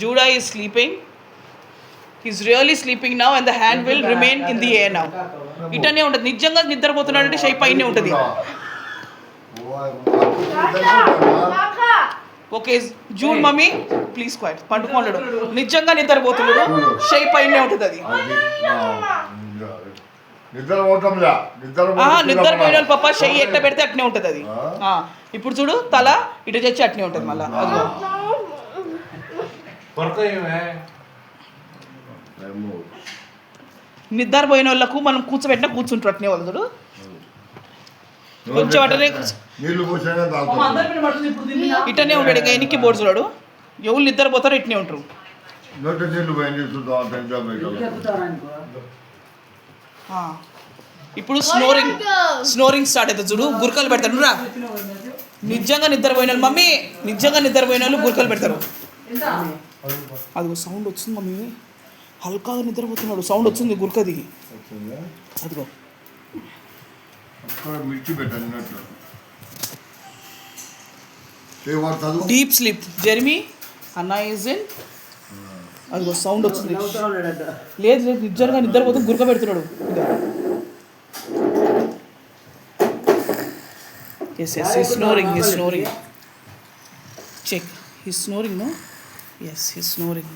Judah is sleeping. He's really sleeping now and the hand will remain in the air now. ఇటనే ఉంటుంది. నిజంగా నిద్రపోతున్నాడంటే shape పైనే ఉంటుంది. Okay Jude mummy please quiet పండుకోలేడు. నిజంగా నిద్రపోతున్నాడు shape పైనే ఉంటుంది అది. నిద్రపోయిన పాప చెయ్యి ఎట్ట పెడితే అట్నే ఉంటుంది అది. ఇప్పుడు చూడు తల ఇటు తెచ్చి అట్నే ఉంటుంది మళ్ళా. నిద్రపోయిన వాళ్ళకు మనం కూర్చోబెట్టినా కూర్చుంటారు అట్నే వాళ్ళు. చూడు కొంచెం అటనే ఇటనే ఉంటాడు. ఇంకా ఎనికి బోర్డు చూడాడు. ఎవరు నిద్రపోతారో ఇట్నే ఉంటారు. ఇప్పుడు స్నోరింగ్ స్టార్ట్ అవుతుంది. చూడు గురకలు పెడతాడు. రా నిజంగా నిద్రపోయిన వాళ్ళు మమ్మీ నిజంగా నిద్రపోయిన వాళ్ళు గురకలు పెడతారు. అది సౌండ్ వచ్చింది మమ్మీ. హల్కాగా నిద్రపోతున్నాడు. సౌండ్ వచ్చింది గురకది. అదిగో డీప్ స్లీప్. జెర్మీ అన్న ఈజ్ ఇన్. అదిగో సౌండ్ వచ్చింది. లేదు లేదు నిజంగా నిద్రపోతూ గురక పెడుతున్నాడు. Yes, he's snoring. Check. He's snoring, no? Yes, he's snoring.